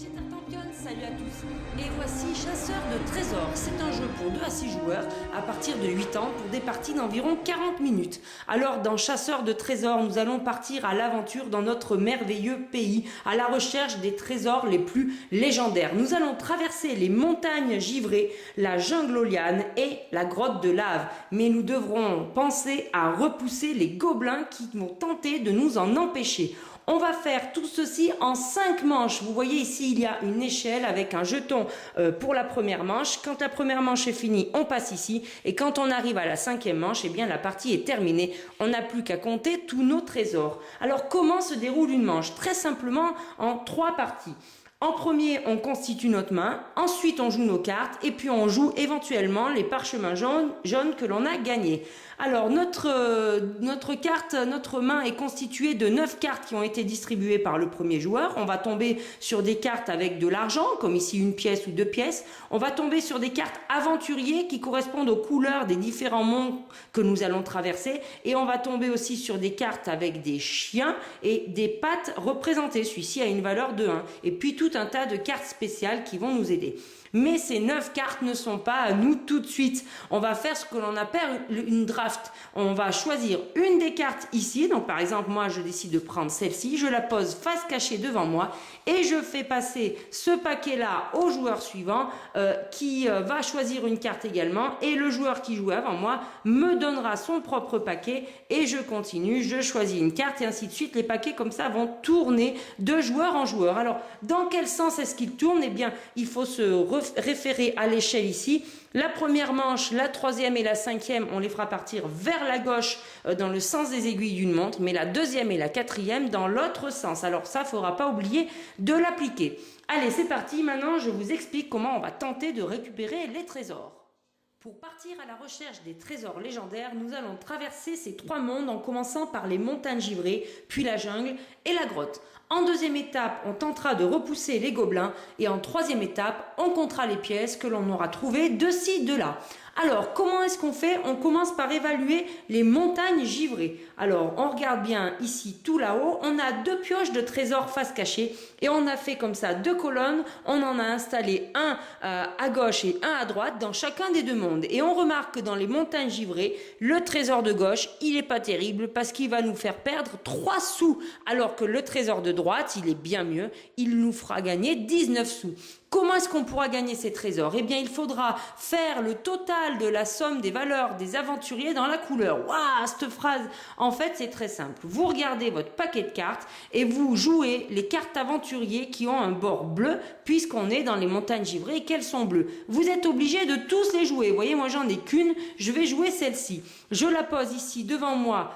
c'est Tartampion, salut à tous. Et voici Chasseur de Trésors. C'est un jeu pour 2 à 6 joueurs à partir de 8 ans pour des parties d'environ 40 minutes. Alors dans Chasseur de Trésors, nous allons partir à l'aventure dans notre merveilleux pays, à la recherche des trésors les plus légendaires. Nous allons traverser les montagnes givrées, la jungle aux lianes et la grotte de lave. Mais nous devrons penser à repousser les gobelins qui vont tenter de nous en empêcher. On va faire tout ceci en 5 manches. Vous voyez ici, il y a une échelle avec un jeton pour la première manche. Quand la première manche est finie, on passe ici. Et quand on arrive à la 5e manche, eh bien, la partie est terminée. On n'a plus qu'à compter tous nos trésors. Alors, comment se déroule une manche? Très simplement, en 3 parties. En premier, on constitue notre main, ensuite on joue nos cartes et puis on joue éventuellement les parchemins jaunes que l'on a gagnés. Alors notre main est constituée de 9 cartes qui ont été distribuées par le premier joueur. On va tomber sur des cartes avec de l'argent, comme ici une pièce ou 2 pièces. On va tomber sur des cartes aventuriers qui correspondent aux couleurs des différents mondes que nous allons traverser. Et on va tomber aussi sur des cartes avec des chiens et des pattes représentées. Celui-ci a une valeur de 1. Et puis tout un tas de cartes spéciales qui vont nous aider. Mais ces 9 cartes ne sont pas à nous tout de suite. On va faire ce que l'on appelle une draft. On va choisir une des cartes ici. Donc par exemple, moi je décide de prendre celle-ci. Je la pose face cachée devant moi et je fais passer ce paquet-là au joueur suivant qui va choisir une carte également. Et le joueur qui joue avant moi me donnera son propre paquet et je continue. Je choisis une carte et ainsi de suite. Les paquets comme ça vont tourner de joueur en joueur. Alors dans quel sens est-ce qu'ils tournent? Eh bien, il faut se référer à l'échelle ici. La première manche, la 3e et la 5e, on les fera partir vers la gauche dans le sens des aiguilles d'une montre, mais la 2e et la 4e dans l'autre sens. Alors ça, il ne faudra pas oublier de l'appliquer. Allez, c'est parti. Maintenant, je vous explique comment on va tenter de récupérer les trésors. Pour partir à la recherche des trésors légendaires, nous allons traverser ces 3 mondes en commençant par les montagnes givrées, puis la jungle et la grotte. En 2e étape, on tentera de repousser les gobelins et en 3e étape, on comptera les pièces que l'on aura trouvées de ci, de là. Alors, comment est-ce qu'on fait? On commence par évaluer les montagnes givrées. Alors, on regarde bien ici, tout là-haut. On a 2 pioches de trésors face cachée et on a fait comme ça 2 colonnes. On en a installé un à gauche et un à droite dans chacun des 2 mondes. Et on remarque que dans les montagnes givrées, le trésor de gauche, il n'est pas terrible parce qu'il va nous faire perdre 3 sous. Alors que le trésor de droite, il est bien mieux. Il nous fera gagner 19 sous. Comment est-ce qu'on pourra gagner ces trésors? Eh bien, il faudra faire le total de la somme des valeurs des aventuriers dans la couleur. Waouh, cette phrase, en fait, c'est très simple. Vous regardez votre paquet de cartes et vous jouez les cartes aventuriers qui ont un bord bleu puisqu'on est dans les montagnes givrées et qu'elles sont bleues. Vous êtes obligé de tous les jouer. Vous voyez, moi, j'en ai qu'une. Je vais jouer celle-ci. Je la pose ici devant moi.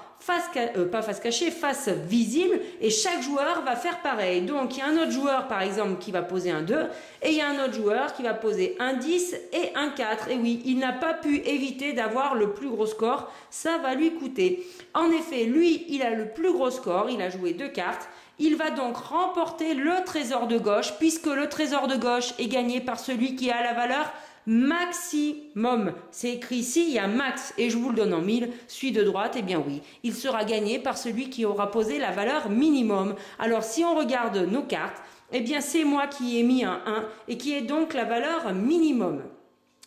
Pas face cachée, face visible, et chaque joueur va faire pareil. Donc il y a un autre joueur par exemple qui va poser un 2 et il y a un autre joueur qui va poser un 10 et un 4. Et oui, il n'a pas pu éviter d'avoir le plus gros score, ça va lui coûter. En effet, lui, il a le plus gros score, il a joué 2 cartes. Il va donc remporter le trésor de gauche puisque le trésor de gauche est gagné par celui qui a la valeur maximum. C'est écrit ici, il y a max et je vous le donne en 1000. Celui de droite, eh bien oui, il sera gagné par celui qui aura posé la valeur minimum. Alors si on regarde nos cartes, eh bien c'est moi qui ai mis un 1 et qui est donc la valeur minimum.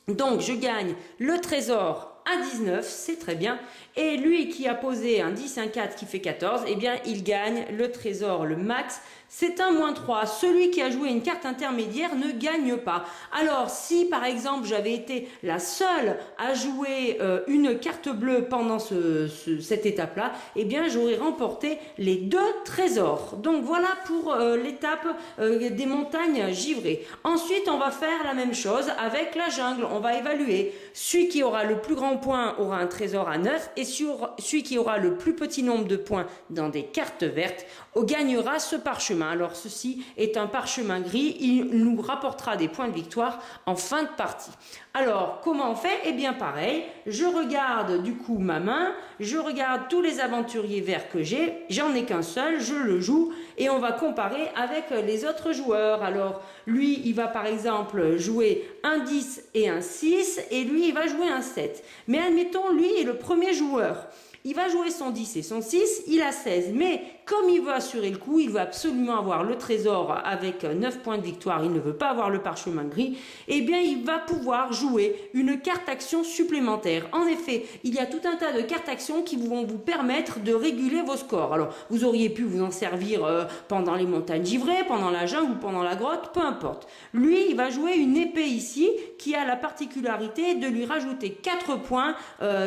Donc je gagne le trésor à 19, c'est très bien. Et lui qui a posé un 10, un 4 qui fait 14, eh bien il gagne le trésor, le max. C'est un -3. Celui qui a joué une carte intermédiaire ne gagne pas. Alors si par exemple j'avais été la seule à jouer une carte bleue pendant cette étape-là, eh bien j'aurais remporté les 2 trésors. Donc voilà pour l'étape des montagnes givrées. Ensuite on va faire la même chose avec la jungle. On va évaluer. Celui qui aura le plus grand point aura un trésor à 9 et celui qui aura le plus petit nombre de points dans des cartes vertes gagnera ce parchemin. Alors ceci est un parchemin gris, il nous rapportera des points de victoire en fin de partie. Alors comment on fait? Eh bien pareil, je regarde du coup ma main, je regarde tous les aventuriers verts que j'ai, j'en ai qu'un seul, je le joue et on va comparer avec les autres joueurs. Alors lui il va par exemple jouer un 10 et un 6 et lui il va jouer un 7. Mais admettons lui est le premier joueur. Il va jouer son 10 et son 6, il a 16. Mais comme il veut assurer le coup, il veut absolument avoir le trésor avec 9 points de victoire, il ne veut pas avoir le parchemin gris, eh bien il va pouvoir jouer une carte action supplémentaire. En effet, il y a tout un tas de cartes actions qui vont vous permettre de réguler vos scores. Alors, vous auriez pu vous en servir pendant les montagnes givrées, pendant la jungle ou pendant la grotte, peu importe. Lui, il va jouer une épée ici qui a la particularité de lui rajouter 4 points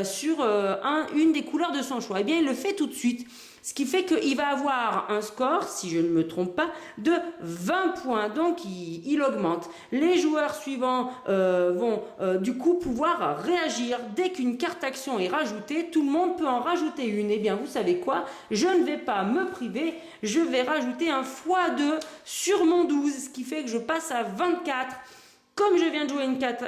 sur une des couleurs de son choix. Eh bien, il le fait tout de suite. Ce qui fait qu'il va avoir un score, si je ne me trompe pas, de 20 points. Donc, il augmente. Les joueurs suivants vont du coup pouvoir réagir. Dès qu'une carte action est rajoutée, tout le monde peut en rajouter une. Eh bien, vous savez quoi? Je ne vais pas me priver. Je vais rajouter un x2 sur mon 12, ce qui fait que je passe à 24. Comme je viens de jouer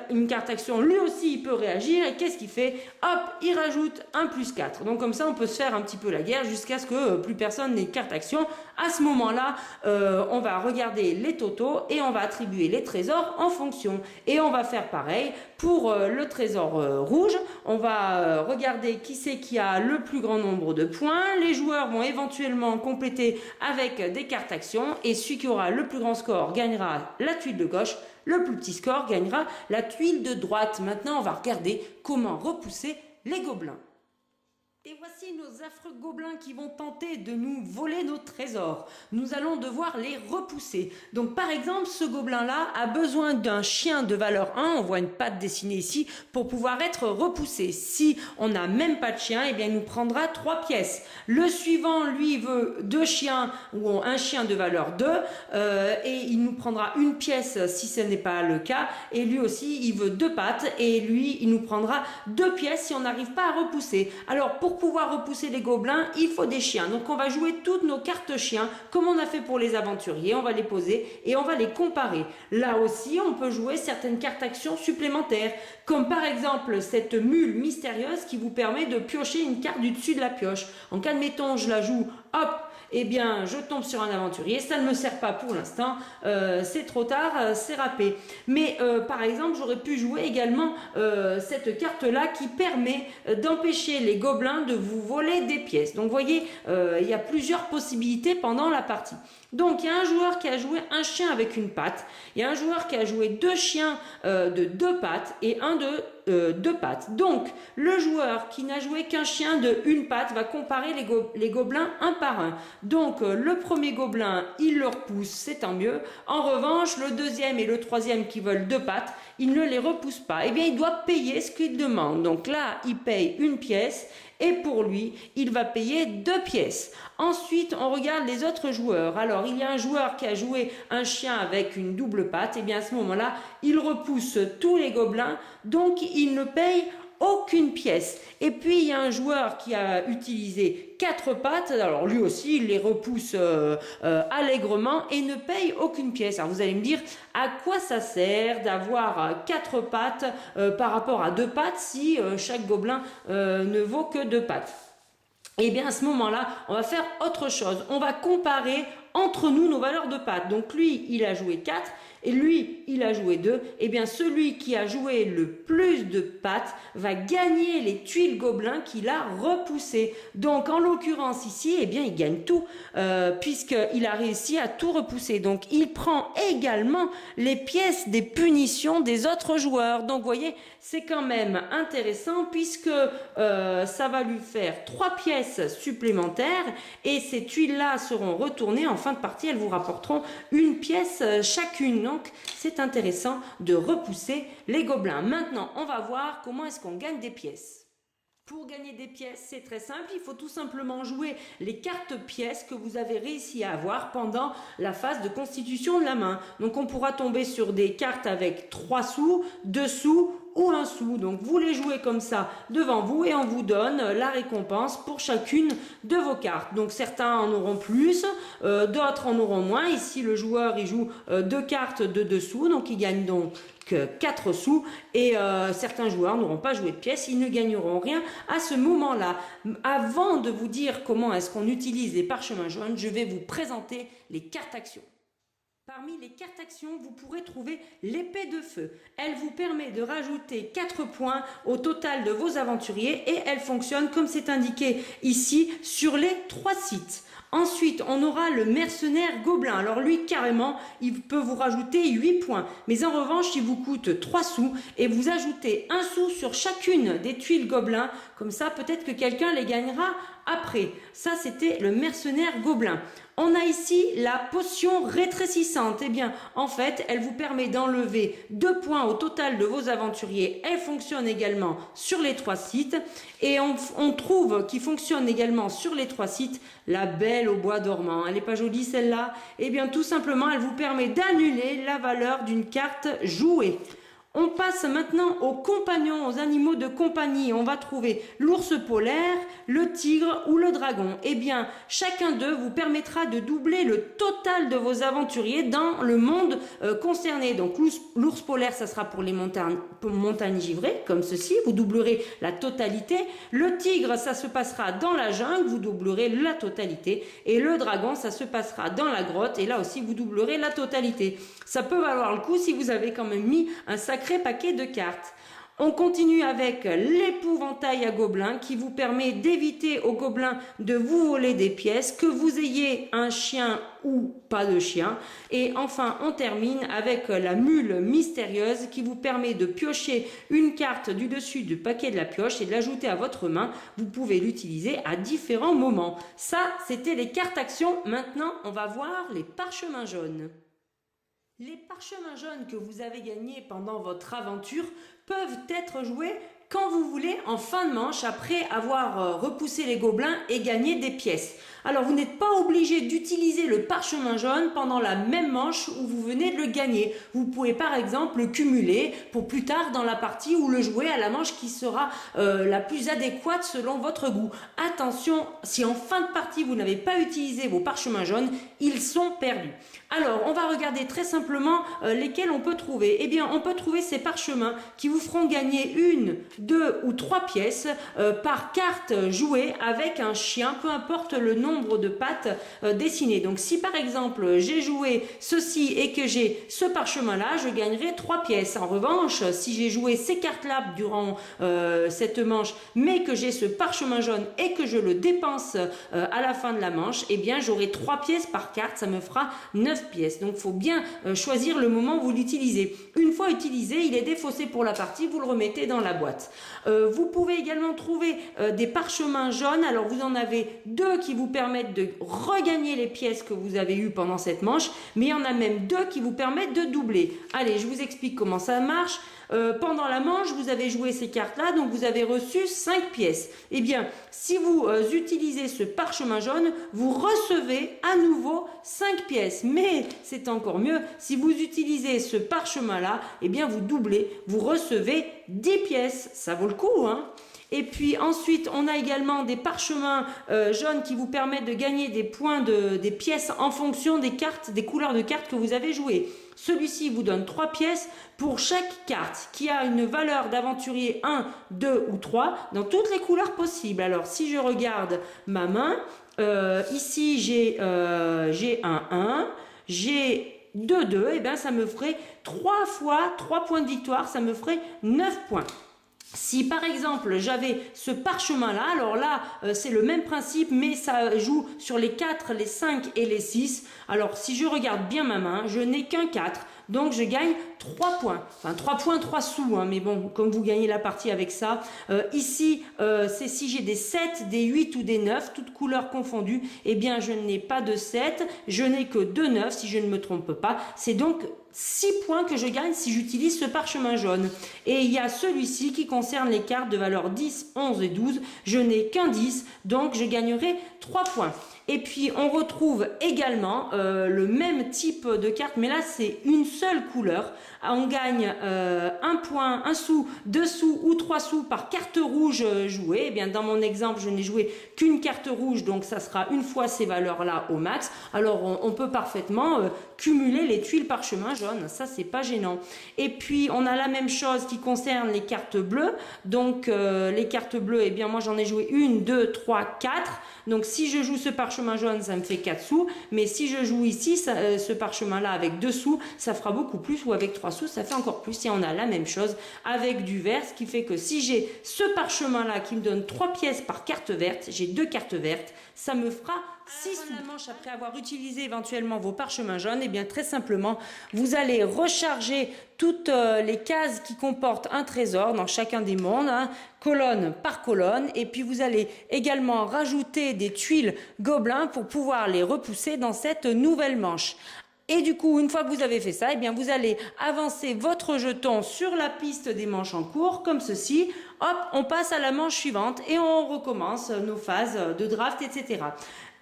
une carte action, lui aussi il peut réagir. Et qu'est-ce qu'il fait? Hop, il rajoute un plus 4. Donc comme ça, on peut se faire un petit peu la guerre jusqu'à ce que plus personne n'ait carte action. À ce moment-là, on va regarder les totaux et on va attribuer les trésors en fonction. Et on va faire pareil pour le trésor rouge. On va regarder qui c'est qui a le plus grand nombre de points. Les joueurs vont éventuellement compléter avec des cartes actions. Et celui qui aura le plus grand score gagnera la tuile de gauche. Le plus petit score gagnera la tuile de droite. Maintenant, on va regarder comment repousser les gobelins. Et voici nos affreux gobelins qui vont tenter de nous voler nos trésors. Nous allons devoir les repousser. Donc par exemple, ce gobelin-là a besoin d'un chien de valeur 1, on voit une patte dessinée ici, pour pouvoir être repoussé. Si on n'a même pas de chien, eh bien il nous prendra 3 pièces. Le suivant, lui, veut 2 chiens ou un chien de valeur 2 et il nous prendra une pièce si ce n'est pas le cas. Et lui aussi, il veut 2 pattes et lui, il nous prendra 2 pièces si on n'arrive pas à repousser. Alors pour pouvoir repousser les gobelins, il faut des chiens. Donc on va jouer toutes nos cartes chiens, comme on a fait pour les aventuriers. On va les poser et on va les comparer. Là aussi, on peut jouer certaines cartes actions supplémentaires, comme par exemple cette mule mystérieuse qui vous permet de piocher une carte du dessus de la pioche. En cas admettons, je la joue, hop, eh bien, je tombe sur un aventurier, ça ne me sert pas pour l'instant, c'est trop tard, c'est râpé. Mais par exemple, j'aurais pu jouer également cette carte-là qui permet d'empêcher les gobelins de vous voler des pièces. Donc, vous voyez, il y a plusieurs possibilités pendant la partie. Donc, il y a un joueur qui a joué un chien avec une patte, il y a un joueur qui a joué 2 chiens de 2 pattes et un de 2 pattes. Donc, le joueur qui n'a joué qu'un chien de 1 patte va comparer les gobelins un par un. Donc, le premier gobelin, il le repousse, c'est tant mieux. En revanche, le deuxième et le troisième qui veulent 2 pattes, il ne les repousse pas. Eh bien, il doit payer ce qu'il demande. Donc là, il paye 1 pièce. Et pour lui, il va payer 2 pièces. Ensuite, on regarde les autres joueurs. Alors, il y a un joueur qui a joué un chien avec une double patte. Et bien, à ce moment-là, il repousse tous les gobelins. Donc, il ne paye aucune pièce. Et puis, il y a un joueur qui a utilisé 4 pattes. Alors, lui aussi, il les repousse allègrement et ne paye aucune pièce. Alors, vous allez me dire, à quoi ça sert d'avoir 4 pattes par rapport à 2 pattes si chaque gobelin ne vaut que 2 pattes? Et bien, à ce moment-là, on va faire autre chose. On va comparer entre nous nos valeurs de pattes. Donc, lui, il a joué 4. Et lui, il a joué 2, et bien celui qui a joué le plus de pattes va gagner les tuiles gobelins qu'il a repoussées. Donc en l'occurrence ici, eh bien il gagne tout, puisqu'il a réussi à tout repousser. Donc il prend également les pièces des punitions des autres joueurs. Donc vous voyez, c'est quand même intéressant, puisque ça va lui faire 3 pièces supplémentaires, et ces tuiles-là seront retournées en fin de partie, elles vous rapporteront 1 pièce chacune. Donc, c'est intéressant de repousser les gobelins. Maintenant, on va voir comment est-ce qu'on gagne des pièces. Pour gagner des pièces, c'est très simple. Il faut tout simplement jouer les cartes pièces que vous avez réussi à avoir pendant la phase de constitution de la main. Donc, on pourra tomber sur des cartes avec 3 sous, 2 sous ou 1 sou. Donc vous les jouez comme ça devant vous et on vous donne la récompense pour chacune de vos cartes. Donc certains en auront plus, d'autres en auront moins. Ici le joueur il joue 2 cartes de 2 sous, donc il gagne donc 4 sous, et certains joueurs n'auront pas joué de pièces, ils ne gagneront rien à ce moment-là. Avant de vous dire comment est-ce qu'on utilise les parchemins jaunes, je vais vous présenter les cartes actions. Parmi les cartes actions, vous pourrez trouver l'épée de feu. Elle vous permet de rajouter 4 points au total de vos aventuriers et elle fonctionne comme c'est indiqué ici sur les 3 sites. Ensuite, on aura le mercenaire gobelin. Alors lui, carrément, il peut vous rajouter 8 points. Mais en revanche, il vous coûte 3 sous et vous ajoutez 1 sou sur chacune des tuiles gobelins. Comme ça, peut-être que quelqu'un les gagnera après. Ça, c'était le mercenaire gobelin. On a ici la potion rétrécissante. Eh bien, en fait, elle vous permet d'enlever 2 points au total de vos aventuriers. Elle fonctionne également sur les 3 sites. Et on trouve qu'il fonctionne également sur les 3 sites la Belle au bois dormant. Elle n'est pas jolie celle-là? Eh bien, tout simplement, elle vous permet d'annuler la valeur d'une carte jouée. On passe maintenant aux compagnons, aux animaux de compagnie. On va trouver l'ours polaire, le tigre ou le dragon. Eh bien, chacun d'eux vous permettra de doubler le total de vos aventuriers dans le monde concerné. Donc, l'ours polaire, ça sera pour les montagnes givrées, comme ceci. Vous doublerez la totalité. Le tigre, ça se passera dans la jungle. Vous doublerez la totalité. Et le dragon, ça se passera dans la grotte. Et là aussi, vous doublerez la totalité. Ça peut valoir le coup si vous avez quand même mis un sacré paquet de cartes. On continue avec l'épouvantail à gobelins qui vous permet d'éviter aux gobelins de vous voler des pièces, que vous ayez un chien ou pas de chien. Et enfin, on termine avec la mule mystérieuse qui vous permet de piocher une carte du dessus du paquet de la pioche et de l'ajouter à votre main. Vous pouvez l'utiliser à différents moments. Ça, c'était les cartes actions. Maintenant, on va voir les parchemins jaunes. Les parchemins jaunes que vous avez gagnés pendant votre aventure peuvent être joués quand vous voulez en fin de manche après avoir repoussé les gobelins et gagné des pièces. Alors vous n'êtes pas obligé d'utiliser le parchemin jaune pendant la même manche où vous venez de le gagner. Vous pouvez par exemple le cumuler pour plus tard dans la partie ou le jouer à la manche qui sera la plus adéquate selon votre goût. Attention, si en fin de partie vous n'avez pas utilisé vos parchemins jaunes, ils sont perdus. Alors on va regarder très simplement lesquels on peut trouver. Eh bien on peut trouver ces parchemins qui vous feront gagner 1, 2 ou 3 pièces par carte jouée avec un chien, peu importe le nombre de pattes dessinées. Donc si par exemple j'ai joué ceci et que j'ai ce parchemin là, je gagnerai 3 pièces. En revanche, si j'ai joué ces cartes là durant cette manche, mais que j'ai ce parchemin jaune et que je le dépense à la fin de la manche, eh bien j'aurai 3 pièces par carte, ça me fera 9 pièces. Donc il faut bien choisir le moment où vous l'utilisez. Une fois utilisé, il est défaussé pour la partie, vous le remettez dans la boîte. Vous pouvez également trouver des parchemins jaunes. Alors vous en avez 2 qui vous permettent de regagner les pièces que vous avez eues pendant cette manche, mais il y en a même 2 qui vous permettent de doubler. Allez, je vous explique comment ça marche. Pendant la manche, vous avez joué ces cartes-là, donc vous avez reçu 5 pièces. Eh bien, si vous utilisez ce parchemin jaune, vous recevez à nouveau 5 pièces. Mais c'est encore mieux, si vous utilisez ce parchemin-là, eh bien vous doublez, vous recevez 10 pièces. Ça vaut le coup, hein? Et puis ensuite, on a également des parchemins jaunes qui vous permettent de gagner des points, des pièces en fonction des cartes, des couleurs de cartes que vous avez jouées. Celui-ci vous donne 3 pièces pour chaque carte qui a une valeur d'aventurier 1, 2 ou 3 dans toutes les couleurs possibles. Alors si je regarde ma main, ici j'ai un 1, j'ai 2, 2, et bien ça me ferait 3 fois 3 points de victoire, ça me ferait 9 points. Si par exemple j'avais ce parchemin là, alors là c'est le même principe mais ça joue sur les 4, les 5 et les 6. Alors si je regarde bien ma main, je n'ai qu'un 4, donc je gagne 3 points. Enfin 3 points, 3 sous, hein, mais bon, comme vous gagnez la partie avec ça. Ici, c'est si j'ai des 7, des 8 ou des 9, toutes couleurs confondues, eh bien je n'ai pas de 7, je n'ai que 2 9 si je ne me trompe pas. C'est donc 6 points que je gagne si j'utilise ce parchemin jaune. Et il y a celui-ci qui concerne les cartes de valeur 10, 11 et 12. Je n'ai qu'un 10, donc je gagnerai 3 points. Et puis on retrouve également le même type de carte, mais là c'est une seule couleur. On gagne 1 point, 1 sou, 2 sous ou 3 sous par carte rouge jouée. Eh bien dans mon exemple, je n'ai joué qu'une carte rouge, donc ça sera une fois ces valeurs-là au max. Alors on peut parfaitement cumuler les tuiles parchemin jaune, ça c'est pas gênant. Et puis on a la même chose qui concerne les cartes bleues. Donc les cartes bleues, eh bien moi j'en ai joué 1, 2, 3, 4. Donc si je joue ce parchemin jaune, ça me fait 4 sous. Mais si je joue ici, ce parchemin-là avec 2 sous, ça fera beaucoup plus. Ou avec 3 sous, ça fait encore plus. Et on a la même chose avec du vert. Ce qui fait que si j'ai ce parchemin-là qui me donne 3 pièces par carte verte, j'ai 2 cartes vertes, ça me fera 6 sous. La manche, après avoir utilisé éventuellement vos parchemins jaunes, et bien très simplement, vous allez recharger toutes les cases qui comportent un trésor dans chacun des mondes, hein, colonne par colonne, et puis vous allez également rajouter des tuiles gobelins pour pouvoir les repousser dans cette nouvelle manche. Et du coup, une fois que vous avez fait ça, eh bien, vous allez avancer votre jeton sur la piste des manches en cours, comme ceci. Hop, on passe à la manche suivante et on recommence nos phases de draft, etc.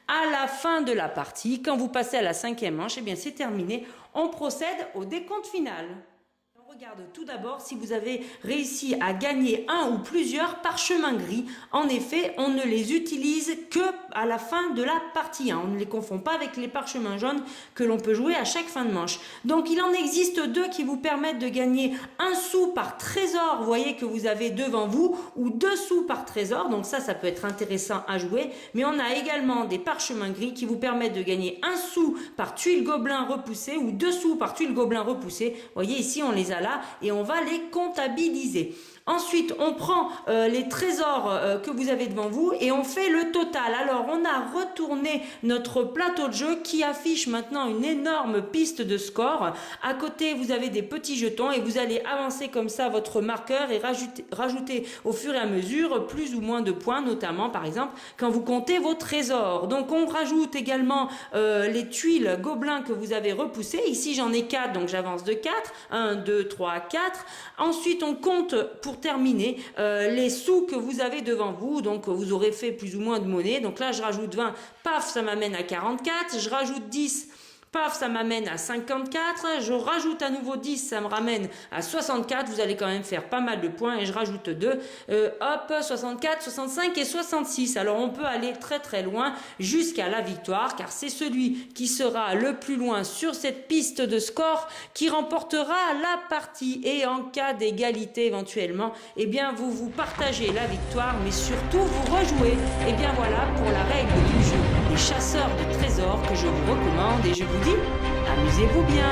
À la fin de la partie, quand vous passez à la 5e manche, eh bien, c'est terminé. On procède au décompte final. On regarde tout d'abord si vous avez réussi à gagner un ou plusieurs parchemins gris. En effet, on ne les utilise que à la fin de la partie. On ne les confond pas avec les parchemins jaunes que l'on peut jouer à chaque fin de manche. Donc il en existe 2 qui vous permettent de gagner 1 sou par trésor, vous voyez, que vous avez devant vous, ou 2 sous par trésor. Donc ça peut être intéressant à jouer. Mais on a également des parchemins gris qui vous permettent de gagner 1 sou par tuile gobelin repoussée ou 2 sous par tuile gobelin repoussée. Vous voyez, ici on les a là et on va les comptabiliser. Ensuite, on prend les trésors que vous avez devant vous et on fait le total. Alors, on a retourné notre plateau de jeu qui affiche maintenant une énorme piste de score. À côté, vous avez des petits jetons et vous allez avancer comme ça votre marqueur et rajouter au fur et à mesure plus ou moins de points, notamment, par exemple, quand vous comptez vos trésors. Donc, on rajoute également les tuiles gobelins que vous avez repoussées. Ici, j'en ai 4, donc j'avance de 4. 1, 2, 3, 4. Ensuite, on compte pour terminer les sous que vous avez devant vous. Donc vous aurez fait plus ou moins de monnaie. Donc là je rajoute 20, paf, ça m'amène à 44. Je rajoute 10, paf, ça m'amène à 54. Je rajoute à nouveau 10, ça me ramène à 64. Vous allez quand même faire pas mal de points. Et je rajoute 2, hop, 64, 65 et 66. Alors on peut aller très très loin jusqu'à la victoire, car c'est celui qui sera le plus loin sur cette piste de score qui remportera la partie. Et en cas d'égalité éventuellement, eh bien vous partagez la victoire, mais surtout vous rejouez. Et bien voilà pour la règle du jeu les chasseurs de trésors que je vous recommande et je vous dis, amusez-vous bien.